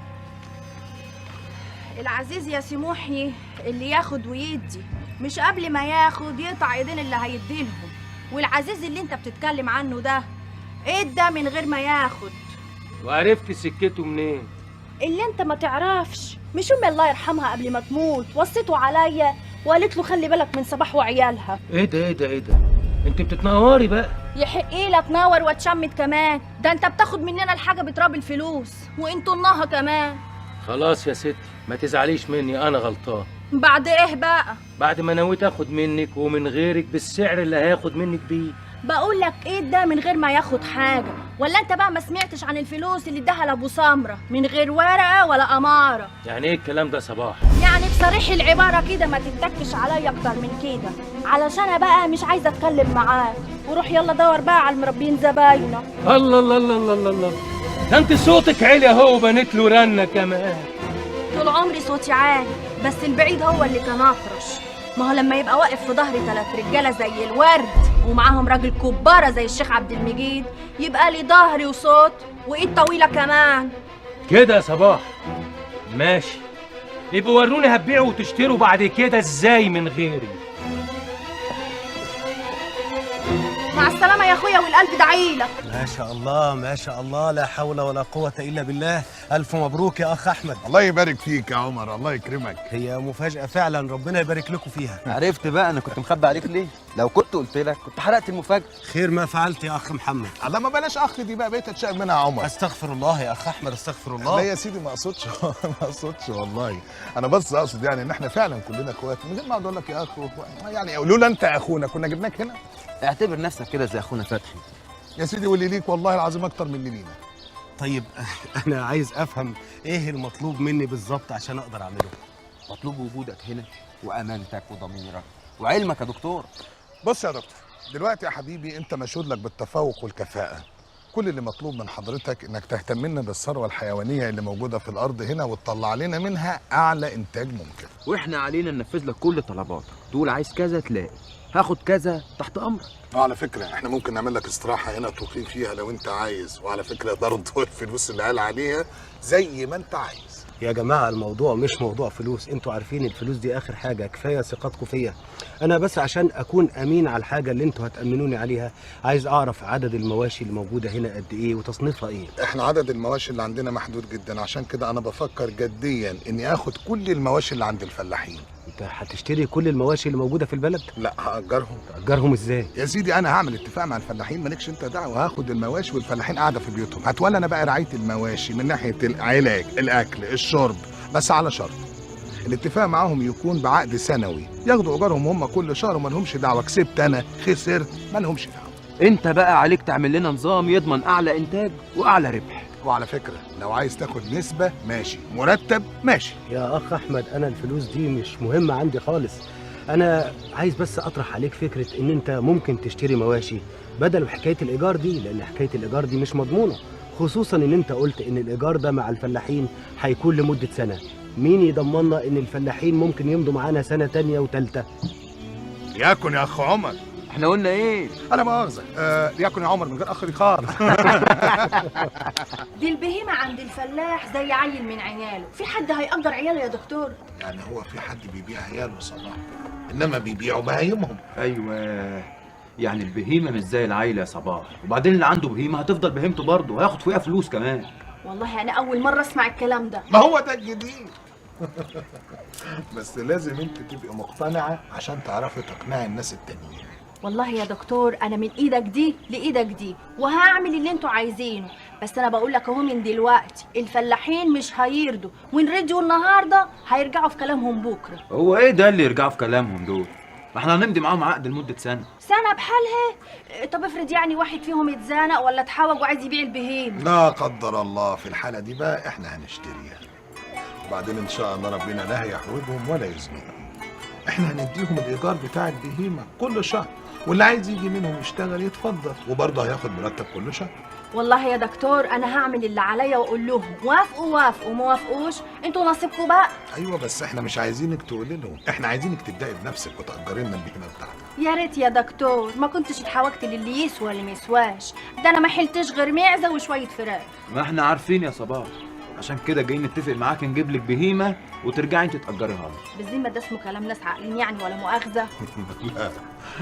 Speaker 4: العزيز يا سي محي اللي ياخد ويدي، مش قبل ما ياخد يقطع ايدين اللي هيديلهم. والعزيز اللي انت بتتكلم عنه ده ادى من غير ما ياخد.
Speaker 1: وعرفت سكته منين؟
Speaker 4: اللي انت ما تعرفش، مش امي الله يرحمها قبل ما تموت وصيته عليا وقالت له خلي بالك من صباح وعيالها.
Speaker 1: ايه ده ايه ده ايه ده؟ انت بتتنوري بقى.
Speaker 4: يحق ايه لا تنور وتشمت كمان؟ ده انت بتاخد مننا الحاجه بتراب الفلوس وانتوا النها كمان.
Speaker 1: خلاص يا ستي ما تزعليش مني، انا غلطان.
Speaker 4: بعد ايه بقى؟
Speaker 1: بعد ما نويت اخد منك ومن غيرك بالسعر اللي هياخد منك بيه.
Speaker 4: بقول لك ايه ده من غير ما ياخد حاجه؟ ولا انت بقى ما سمعتش عن الفلوس اللي اداها لابو سمره من غير ورقه ولا اماره؟
Speaker 1: يعني ايه الكلام ده صباح؟
Speaker 4: يعني بصريح العباره كده ما تتكش عليا اكتر من كده، علشان انا بقى مش عايزه اتكلم معاك. وروح يلا دور بقى على المربين زباينه.
Speaker 1: الله الله الله الله الله الله، ده انت صوتك عالي اهو وبنت له رنه كمان.
Speaker 4: طول عمري صوتي عالي، بس البعيد هو اللي كان اطرش. ما هو لما يبقى واقف في ظهري 3 رجاله زي الورد ومعاهم راجل كباره زي الشيخ عبد المجيد، يبقى لي ظهري وصوت وايد طويله كمان.
Speaker 1: كده يا صباح ماشي، يبقوا وروني هتبيعوا وتشتروا بعد كده ازاي من غيري.
Speaker 4: مع السلامه يا اخويا والقلب دعيلك.
Speaker 8: ما شاء الله ما شاء الله، لا حول ولا قوة إلا بالله. ألف مبروك يا أخ أحمد.
Speaker 9: الله يبارك فيك يا عمر، الله يكرمك.
Speaker 8: هي مفاجأة فعلا، ربنا يبارك لكم فيها.
Speaker 7: عرفت بقى انا كنت مخبي عليك ليه؟ لو كنت قلت لك كنت حرقت المفاجأة.
Speaker 8: خير ما فعلت يا أخ محمد.
Speaker 9: الله ما بلاش أخ دي بقى، بقيت أتشائم منها يا عمر.
Speaker 8: أستغفر الله يا أخ أحمد، أستغفر الله.
Speaker 9: لا يا سيدي ما أقصدش ما أقصدش والله. أنا بس أقصد يعني إن إحنا فعلا كلنا إخوات، من غير ما أقعد أقول لك يا أخ يعني لولا أنت أخونا كنا جبناك هنا.
Speaker 7: اعتبر نفسك كده زي أخونا فتحي.
Speaker 9: يا سيدي واللي ليك والله العظيم أكتر من اللي لينا.
Speaker 8: طيب أنا عايز أفهم إيه المطلوب مني بالظبط عشان أقدر أعمله.
Speaker 7: مطلوب وجودك هنا وأمانتك وضميرك وعلمك يا دكتور.
Speaker 9: بص يا دكتور، دلوقتي يا حبيبي أنت مشهود لك بالتفوق والكفاءة. كل اللي مطلوب من حضرتك إنك تهتم لنا بالثروة الحيوانية اللي موجودة في الأرض هنا وتطلع لنا منها أعلى إنتاج ممكن.
Speaker 7: وإحنا علينا ننفذ لك كل طلباتك، تقول عايز كذا تلاقي، هاخد كذا تحت أمرك.
Speaker 9: وعلى فكرة احنا ممكن نعمل لك استراحة هنا تقيم فيها لو انت عايز، وعلى فكرة برضه الفلوس اللي قال عليها زي ما انت عايز.
Speaker 8: يا جماعة الموضوع مش موضوع فلوس، انتوا عارفين الفلوس دي آخر حاجة، كفاية ثقتكم فيا. أنا بس عشان أكون أمين على الحاجة اللي انتوا هتأمنوني عليها، عايز أعرف عدد المواشي اللي موجودة هنا قد إيه وتصنيفها إيه.
Speaker 9: احنا عدد المواشي اللي عندنا محدود جدا، عشان كده أنا بفكر جديا إني آخد كل المواشي اللي عند الفلاحين.
Speaker 8: انت هتشتري كل المواشي اللي موجودة في البلد؟
Speaker 9: لا هأجرهم.
Speaker 8: تأجرهم إزاي؟
Speaker 9: يا سيدي أنا هعمل اتفاق مع الفلاحين، مالكش أنت دعوة، هاخد المواشي والفلاحين قاعدة في بيوتهم، هتولى أنا بقى رعاية المواشي من ناحية العلاج، الأكل، الشرب، بس على شرط الاتفاق معاهم يكون بعقد سنوي، ياخدوا ايجارهم هم كل شهر وما لهمش دعوه، كسبت انا خسرت ما لهمش دعوه.
Speaker 7: انت بقى عليك تعمل لنا نظام يضمن اعلى انتاج واعلى ربح.
Speaker 9: وعلى فكره لو عايز تاخد نسبه ماشي، مرتب ماشي.
Speaker 8: يا اخ احمد انا الفلوس دي مش مهمه عندي خالص، انا عايز بس اطرح عليك فكره ان انت ممكن تشتري مواشي بدل حكايه الايجار دي، لان حكايه الايجار دي مش مضمونه، خصوصا ان انت قلت ان الايجار ده مع الفلاحين هيكون لمده سنه. مين يضمننا ان الفلاحين ممكن يمضوا معانا سنه تانية وتالتة؟
Speaker 9: ياكن يا اخ عمر.
Speaker 7: احنا قلنا ايه؟
Speaker 9: انا مؤاخذه ياكن يا عمر من غير اخ رخار.
Speaker 4: دي البهيمه عند الفلاح زي عيل من عياله، في حد هيقدر عياله يا دكتور؟
Speaker 9: يعني هو في حد بيبيع عياله صلاح، انما بيبيعوا بهايمهم.
Speaker 2: ايوه يعني البهيمه مش زي العيله يا صباح، وبعدين اللي عنده بهيمه هتفضل بهيمته برضه، هياخد فيها فلوس كمان.
Speaker 4: والله انا اول مره اسمع الكلام ده.
Speaker 9: ما هو ده الجديد. بس لازم انت تبقي مقتنعه عشان تعرفي تقنعي الناس التانيين.
Speaker 4: والله يا دكتور انا من ايدك دي لايدك دي وهعمل اللي انتوا عايزينه، بس انا بقول لك اهو من دلوقتي الفلاحين مش هيرضوا، وان رضيوا النهارده هيرجعوا في كلامهم بكره.
Speaker 2: هو ايه ده اللي يرجعوا في كلامهم دول؟ ما احنا هنمضي معاهم عقد لمده سنه.
Speaker 4: سنه بحالها؟ طب افرض يعني واحد فيهم اتزنق ولا اتحوج وعايز يبيع البهيمه.
Speaker 9: لا قدر الله، في الحاله دي بقى احنا هنشتريها، وبعدين ان شاء الله ربنا لا هيحوجهم ولا يزنقهم. احنا هنديهم الايجار بتاع البهيمه كل شهر، واللي عايز يجي منهم يشتغل يتفضل، وبرضه هياخد مرتب كل شهر.
Speaker 4: والله يا دكتور انا هعمل اللي عليا واقول لهم وافقوا وافقوا، ما وافقوش انتوا نصيبكم بقى.
Speaker 9: ايوه بس احنا مش عايزينك تقولي لهم، احنا عايزينك تبداي بنفسك وتأجري لنا البهيمه بتاعتك.
Speaker 4: يا ريت يا دكتور ما كنتش اتحوجت للي يسوى اللي ما يسواش، ده انا ما حلتش غير معزه وشويه فراخ.
Speaker 2: ما احنا عارفين يا صباح، عشان كده جايين نتفق معاك نجيب لك بهيمه وترجعي انت تأجريها لنا.
Speaker 4: بالذمه ده اسمه كلام ناس عاقلين يعني ولا مؤاخذه؟
Speaker 9: لا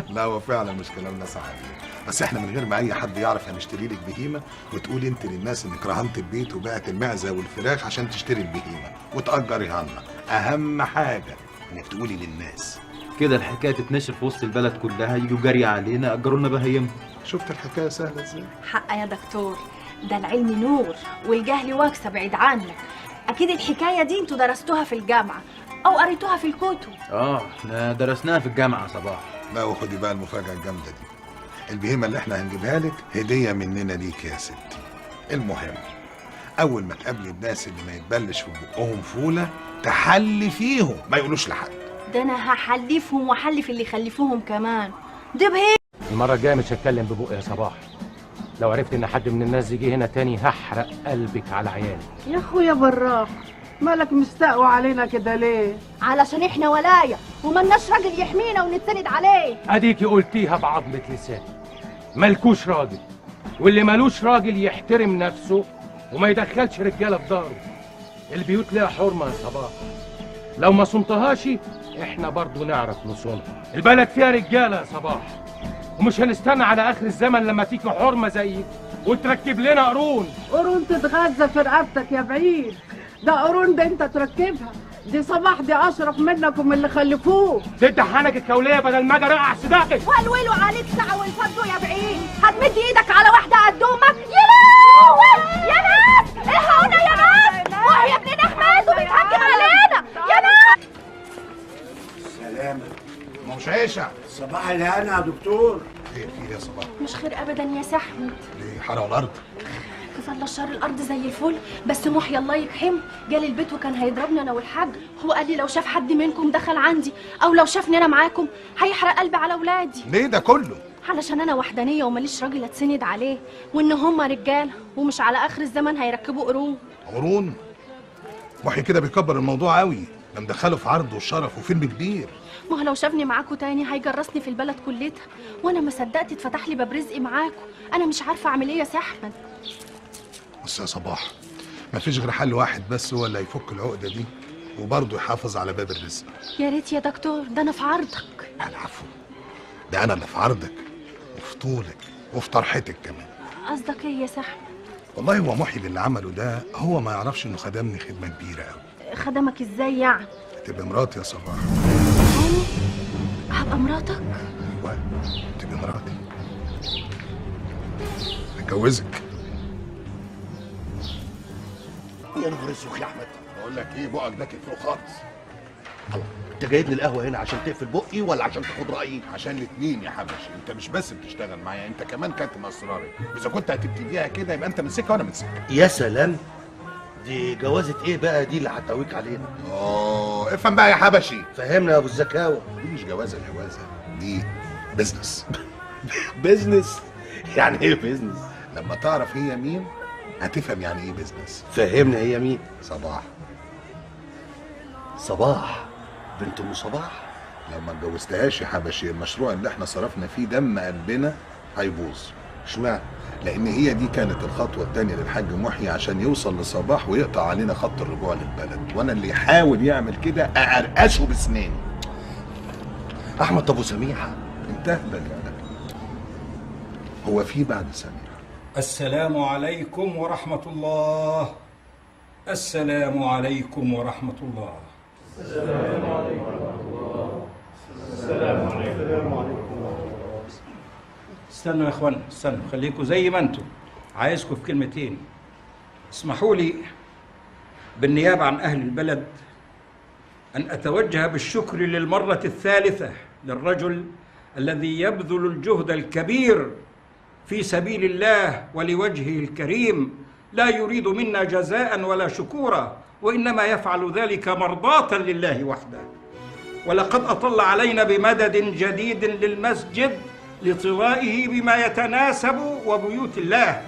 Speaker 9: لا، هو فعلا مش كلام ناس عادي، بس احنا من غير ما اي حد يعرف هنشتري لك بهيمه، وتقولي انت للناس انك رهنت البيت وبعت المعزه والفراخ عشان تشتري البهيمه وتأجريها لنا. اهم حاجه انك تقولي للناس
Speaker 2: كده الحكايه تتنشر في وسط البلد كلها، يجوا جري علينا اجروا لنا بهايم.
Speaker 9: شفت الحكايه سهله ازاي؟
Speaker 4: حق يا دكتور، ده العلم نور والجهل واكسه بعيد عنك. اكيد الحكايه دي انتوا درستوها في الجامعه او قريتوها في الكتب.
Speaker 2: احنا درسناها في الجامعه يا صباح.
Speaker 9: لا وخدي بقى المفاجاه الجامده دي، البهيمه اللي احنا هنجيبها لك هديه مننا ليك يا ستي. المهم اول ما تقابلي الناس اللي ما يتبلش في بقهم فوله تحلي فيهم، ما يقولوش لحد.
Speaker 4: ده انا هحلفهم واحلف اللي يخلفوهم كمان. دي بهي
Speaker 1: المره الجايه مش هتكلم ببقي يا صباح. لو عرفت ان حد من الناس يجي هنا تاني هحرق قلبك على عيالي.
Speaker 5: يا اخويا براق، مالك مستقوى علينا كده ليه؟
Speaker 4: علشان احنا ولايه وملناش راجل يحمينا ونتسند عليه.
Speaker 1: اديكي قلتيها بعضمة لسان، مالكوش راجل، واللي مالوش راجل يحترم نفسه وما يدخلش رجاله في داره. البيوت ليها حرمه يا صباح، لو ما صنتهاش احنا برضو نعرف نصونها. البلد فيها رجاله يا صباح، ومش هنستنى على اخر الزمن لما تيجي حرمه زيك وتركب لنا قرون.
Speaker 5: قرون تتغذى في رقبتك يا بعيد، ده قرون ده انت تركبها، دي صباح دي اشرف منكم اللي خلفوه.
Speaker 1: تدي حنك الكوليه بدل ما اجي ارقع صداقك.
Speaker 4: والولوا عليك ساعه والفضوا يا بعيد، هتمد ايدك على واحده قد امك؟ يا لهوي يا ناس الحقونا يا ناس، وهي ابن احمد وبيتهجم علينا يا ناس.
Speaker 9: سلامة مش عيشة.
Speaker 8: صباح الهنا يا دكتور.
Speaker 9: ايه في يا صباح؟
Speaker 4: مش خير ابدا يا سحمد.
Speaker 9: ليه حرقوا الارض؟
Speaker 4: كفى الله الشر، الارض زي الفل، بس محيي الله يرحمه جالي البيت وكان هيضربني انا والحاج. هو قال لي لو شاف حد منكم دخل عندي او لو شافني انا معاكم هيحرق قلبي على اولادي.
Speaker 9: ليه ده كله؟
Speaker 4: علشان انا وحدانيه وماليش راجل اتسند عليه، وان هم رجاله ومش على اخر الزمن هيركبوا قرون.
Speaker 9: قرون؟ محي كده بيكبر الموضوع قوي، ده مدخله في عرض والشرف وفيلم كبير.
Speaker 4: ما هو لو شافني معاكم تاني هيجرسني في البلد كلتها، وانا ما صدقت اتفتح لي باب رزقي معاكم. انا مش عارفه اعمل ايه يا سي احمد.
Speaker 9: بص يا صباح، مفيش غير حل واحد بس هو اللي هيفك العقده دي وبرضه يحافظ على باب الرزق.
Speaker 4: يا ريت يا دكتور، ده انا في عرضك.
Speaker 9: العفو، ده انا اللي في عرضك وفي طولك وفي طرحتك كمان.
Speaker 4: قصدك ايه يا سي احمد؟
Speaker 9: والله هو محي اللي عمله ده هو ما يعرفش انه خدمني خدمه كبيره قوي.
Speaker 4: خدمك ازاي يعني؟
Speaker 9: تبقى مراتي يا صباح.
Speaker 4: انا هبقى مراتك؟
Speaker 9: ايوه تبقى مراتي، اتجوزك.
Speaker 3: يا نهار اسود يا احمد،
Speaker 9: بقول لك ايه، بقك ده فوق خالص.
Speaker 3: الله، انت جايبني القهوه هنا عشان تقفل بقي ولا عشان تاخد رايي؟
Speaker 9: عشان الاتنين يا حبشي، انت مش بس بتشتغل معايا، انت كمان كاتم اسراري، واذا كنت هتبتديها كده يبقى انت من سكه وانا من سكه.
Speaker 3: يا سلام، دي جوازة ايه بقى دي اللي هتقويك علينا؟
Speaker 9: افهم بقى يا حبشي.
Speaker 3: فهمنا يا ابو الزكاوه.
Speaker 9: دي مش جوازه، دي بزنس.
Speaker 3: بزنس؟ يعني ايه بزنس؟
Speaker 9: لما تعرف هي مين هتفهم يعني ايه بزنس.
Speaker 3: فهمنا هي مين؟
Speaker 9: صباح.
Speaker 3: صباح بنت ام صباح؟
Speaker 9: لو ما اتجوزتهاش يا حبشي المشروع اللي احنا صرفنا فيه دم قلبنا هيبوظ.
Speaker 3: اشمعنى؟
Speaker 9: لان هي دي كانت الخطوه الثانيه للحاج محي عشان يوصل لصباح ويقطع علينا خط الرجوع للبلد، وانا اللي يحاول يعمل كده اقرقشه بسناني.
Speaker 3: احمد ابو سميحه
Speaker 9: انتهى بقى. هو في بعد سميحه؟
Speaker 11: السلام عليكم ورحمة الله. السلام عليكم ورحمة الله.
Speaker 12: السلام عليكم ورحمة الله. السلام عليكم.
Speaker 11: استنوا يا اخوانا، استنوا، خليكم زي ما انتم. عايزكم في كلمتين. اسمحوا لي بالنيابة عن أهل البلد أن أتوجه بالشكر للمرة الثالثة للرجل الذي يبذل الجهد الكبير في سبيل الله ولوجهه الكريم، لا يريد منا جزاء ولا شكورا، وإنما يفعل ذلك مرضاة لله وحده. ولقد أطل علينا بمدد جديد للمسجد لطوائه بما يتناسب وبيوت الله،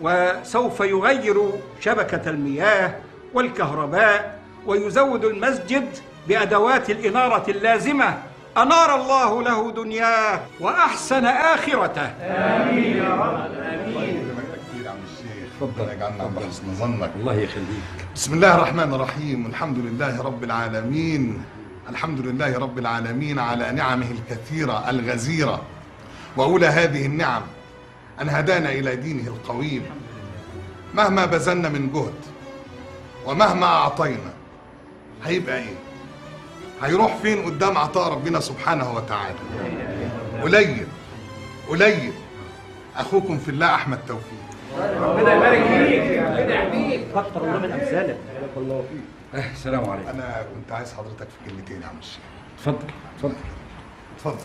Speaker 11: وسوف يغير شبكة المياه والكهرباء ويزود المسجد بأدوات الإنارة اللازمة. أنار الله له دنياه وأحسن آخرته.
Speaker 9: آمين يا رب. آمين. كتير يا عم الشيخ. اتفضل. يجعلنا عند حسن ظنك.
Speaker 11: الله يخليك.
Speaker 9: بسم الله الرحمن الرحيم، الحمد لله رب العالمين، الحمد لله رب العالمين على نعمه الكثيرة الغزيرة، وأولى هذه النعم أن هدانا إلى دينه القويم. مهما بذلنا من جهد ومهما أعطينا هيبقى إيه؟ هيروح فين قدام عطاء ربنا سبحانه وتعالى؟ قليل قليل. أخوكم في الله أحمد توفيق.
Speaker 11: ربنا يبارك فيك، ربنا يحميك.
Speaker 1: كتر الله من امثالك. بارك الله فيك.
Speaker 11: السلام عليكم.
Speaker 9: أنا كنت عايز حضرتك في كلمتين يا عم الشيخ.
Speaker 11: اتفضل اتفضل.
Speaker 9: اتفضل.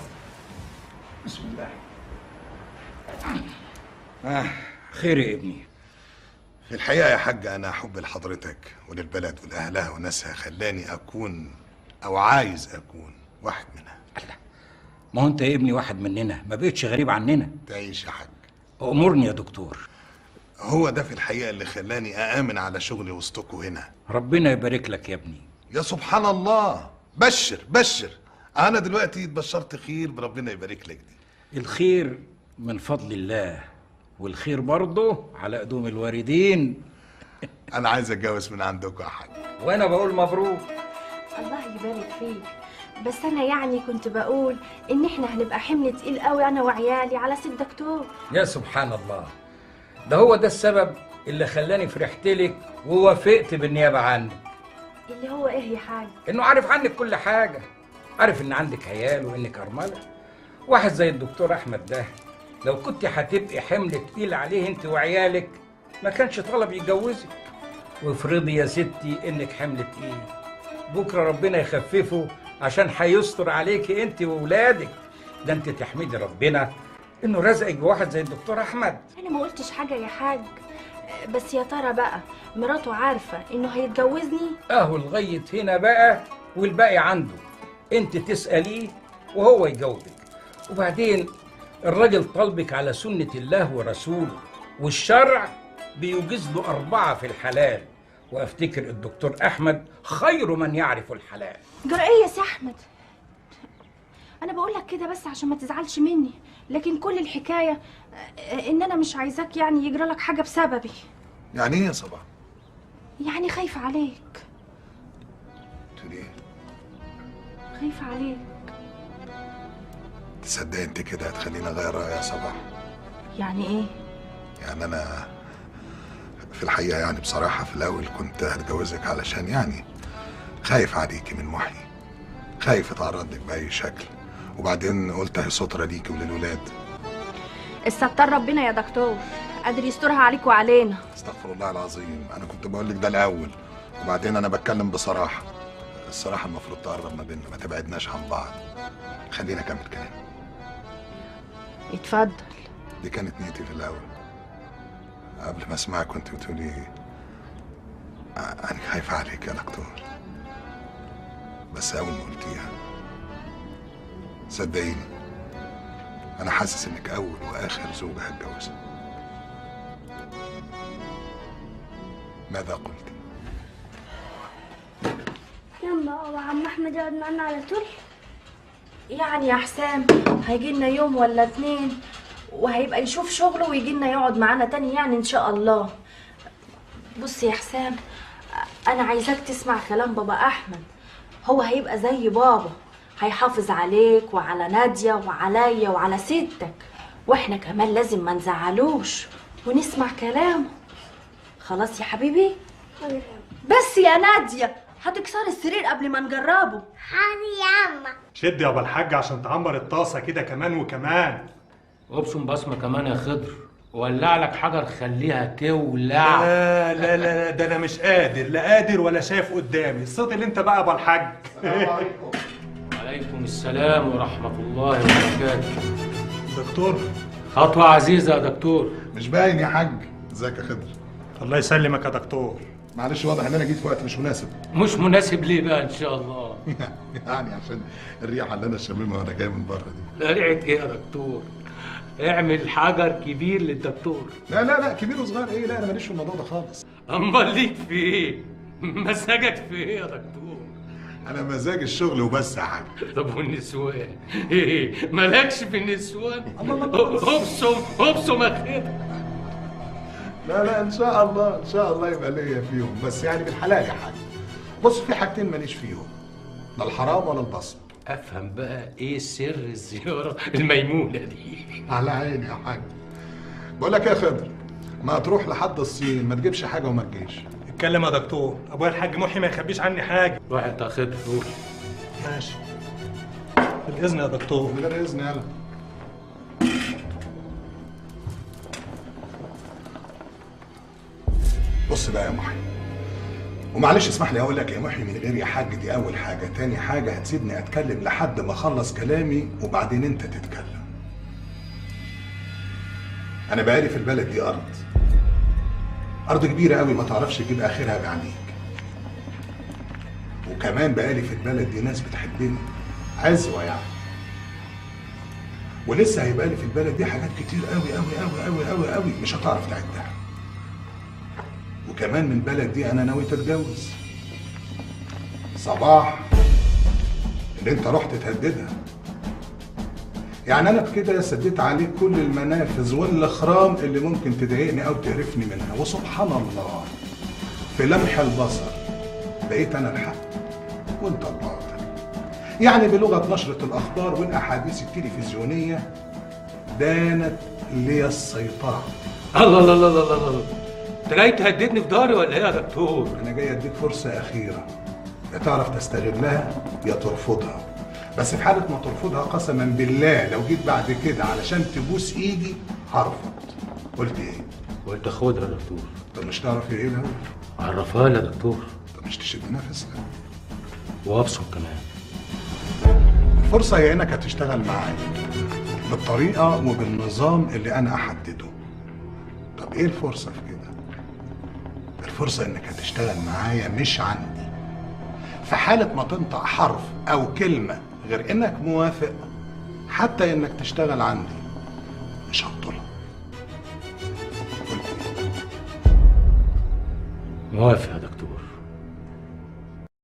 Speaker 11: بسم الله. خير يا ابني.
Speaker 9: في الحقيقة يا حاج أنا حب لحضرتك وللبلد ولأهلها وناسها خلاني أكون أو عايز أكون واحد منها.
Speaker 11: ما هو أنت يا ابني واحد مننا، ما بقتش غريب عننا.
Speaker 9: تعيش يا حاج.
Speaker 11: أمرني يا دكتور.
Speaker 9: هو ده في الحقيقة اللي خلاني أآمن على شغلي وسطكوا هنا.
Speaker 11: ربنا يبارك لك يا ابني.
Speaker 9: يا سبحان الله. بشر بشر. أنا دلوقتي اتبشرت خير بربنا يبارك لك دي.
Speaker 11: الخير من فضل الله، والخير برضه على قدوم الواردين.
Speaker 9: أنا عايز أتجوز من عندكم يا حاج.
Speaker 11: وأنا بقول مبروك.
Speaker 4: الله يبارك فيك. بس انا يعني كنت بقول ان احنا هنبقى حمل تقيل قوي انا وعيالي على سيد دكتور.
Speaker 11: يا سبحان الله، ده هو ده السبب اللي خلاني فرحت لك ووافقت بالنيابة عنك.
Speaker 4: اللي هو ايه يا حاج؟
Speaker 11: انه عارف عنك كل حاجة، عارف ان عندك عيال وانك ارملة. واحد زي الدكتور احمد ده لو كنت هتبقي حمل تقيل عليه انت وعيالك ما كانش طلب يتجوزك. وافرضي يا ستي انك حمل تقيل، بكره ربنا يخففه عشان هيستر عليكي انت واولادك. ده انت تحمدي ربنا انه رزقك بواحد زي الدكتور احمد.
Speaker 4: انا ما قلتش حاجه يا حاج، بس يا ترى بقى مراته عارفه انه هيتجوزني؟
Speaker 11: اهو لغايه هنا بقى والباقي عنده. انت تساليه وهو يجاوبك. وبعدين الراجل طالبك على سنه الله ورسوله، والشرع بيوجز له 4 في الحلال، وافتكر الدكتور احمد خير من يعرف الحلال.
Speaker 4: جرى ايه يا سي احمد؟ انا بقول لك كده بس عشان ما تزعلش مني، لكن كل الحكايه ان انا مش عايزاك يعني يجرى لك حاجه بسببي.
Speaker 9: يعني ايه يا صباح؟
Speaker 4: يعني خايفه عليك.
Speaker 9: تقول ايه؟
Speaker 4: خايفه عليك.
Speaker 9: تصدق انت كده هتخليني اغير رايي يا صباح؟
Speaker 4: يعني ايه؟
Speaker 9: يعني انا في الحقيقه يعني بصراحه في الاول كنت هتجوزك علشان يعني خايف عليكي من محي، خايف اتعرض لك باي شكل، وبعدين قلت اهي ستره ليكي وللولاد.
Speaker 4: الستار ربنا يا دكتور، قادر يسترها عليك وعلينا.
Speaker 9: استغفر الله العظيم، انا كنت بقول لك ده الاول، وبعدين انا بتكلم بصراحه. الصراحه المفروض تقرب ما بيننا، ما تبعدناش عن بعض. خلينا اكمل كلام.
Speaker 4: اتفضل.
Speaker 9: دي كانت نيتي في الاول، قبل ما اسمعك كنت بتقولي انا خايفه عليك يا دكتور، بس اول ما قلتيها صدقيني انا حاسس انك اول واخر زوجة هتجوزها. ماذا قلت؟
Speaker 4: يما هو عم احمد يقعد معانا على طول؟ يعني يا حسام هيجي لنا يوم ولا 2 وهيبقى يشوف شغله ويجي لنا يقعد معانا تاني يعني ان شاء الله. بص يا حسام، انا عايزاك تسمع كلام بابا احمد. هو هيبقى زي بابا، هيحافظ عليك وعلى نادية وعليا وعلى ستك، واحنا كمان لازم ما نزعلوش ونسمع كلامه. خلاص يا حبيبي؟ بس يا نادية هتكسر السرير قبل ما نجربه.
Speaker 6: حاضر يا عمّا. شد يا ابو الحاج عشان تعمر الطاسه كده كمان وكمان.
Speaker 1: وابصم بصمه كمان يا خضر، ولع لك حجر خليها تولع.
Speaker 6: لا لا لا ده انا مش قادر، لا قادر ولا شايف قدامي. الصوت اللي انت بقى يا ابو الحاج.
Speaker 1: وعليكم السلام ورحمه الله وبركاته.
Speaker 6: دكتور
Speaker 1: خطوه عزيزه يا دكتور.
Speaker 9: مش باين يا حاج. ازيك يا خضر؟
Speaker 6: الله يسلمك يا دكتور.
Speaker 9: معلش واضح ان انا جيت في وقت مش مناسب.
Speaker 1: مش مناسب ليه بقى ان شاء الله؟
Speaker 9: يعني عشان الريحه اللي انا شاممها وانا جاي من بره دي.
Speaker 1: لا ريحه ايه يا دكتور؟ اعمل حجر كبير للدكتور.
Speaker 9: لا لا لا، كبير وصغير ايه؟ لا انا ماليش في الموضوع ده خالص.
Speaker 1: امال ليك في ايه؟ مزاجك في ايه يا دكتور؟
Speaker 9: انا مزاج الشغل وبس يا حاج.
Speaker 1: طب والنسوان؟ ايه مالكش في النسوان؟ ابصم اخرتك.
Speaker 9: لا لا، ان شاء الله ان شاء الله يبقى ليا فيهم، بس يعني بالحلال يا حاج. بص، في حاجتين ماليش فيهم، لا الحرام ولا البصم.
Speaker 1: افهم بقى ايه سر الزياره الميمونه دي؟
Speaker 9: على عيني يا حاج. بقول لك ايه يا خضر، ما تروح لحد الصين ما تجيبش حاجه وما تجيش.
Speaker 6: اتكلم يا دكتور، ابويا الحاج محي ما يخبيش عني حاجه.
Speaker 1: روح انت يا خضر، روح.
Speaker 6: ماشي، بالاذن يا دكتور.
Speaker 9: من غير اذن يلا. بص بقى يا محي، ومعلش اسمح لي اقول لك يا محي من غير يا حاج، دي اول حاجه. تاني حاجه هتسيبني اتكلم لحد ما اخلص كلامي وبعدين انت تتكلم. انا بقالي في البلد دي ارض كبيره قوي ما تعرفش تجيب اخرها بعينيك. وكمان بقالي في البلد دي ناس بتحبني عزوه يعني. ولسه هيبقى لي في البلد دي حاجات كتير قوي قوي قوي قوي قوي قوي مش هتعرف تعدها. وكمان من البلد دي انا ناوي اتجوز صباح اللي انت رحت تهددها. يعني انا بكده سديت عليك كل المنافذ والاخرام اللي ممكن تضايقني او تقرفني منها، وسبحان الله في لمح البصر بقيت انا الحق وانت الباطل. يعني بلغه نشره الاخبار والاحاديث التلفزيونيه دانت لي السيطره.
Speaker 1: الله الله الله الله الله، انت جاي تهددني في ضهري ولا ايه يا دكتور؟
Speaker 9: انا جاي اديك فرصه اخيره، يا تعرف تستغلها يا ترفضها. بس في حاله ما ترفضها قسما بالله لو جيت بعد كده علشان تبوس ايدي هرفض. قلت ايه؟
Speaker 1: قلت خدها يا دكتور.
Speaker 9: طب مش تعرف ايه ده؟
Speaker 1: عرفها لي يا دكتور.
Speaker 9: طب مش تشد نفسك
Speaker 1: وابصر كمان.
Speaker 9: الفرصه هي انك هتشتغل معايا بالطريقه وبالنظام اللي انا احدده. طب ايه الفرصه في كده؟ الفرصه انك هتشتغل معايا مش عندي. في حاله ما تنطق حرف او كلمه غير انك موافق حتى انك تشتغل عندي مش هبطلها.
Speaker 1: موافق يا دكتور.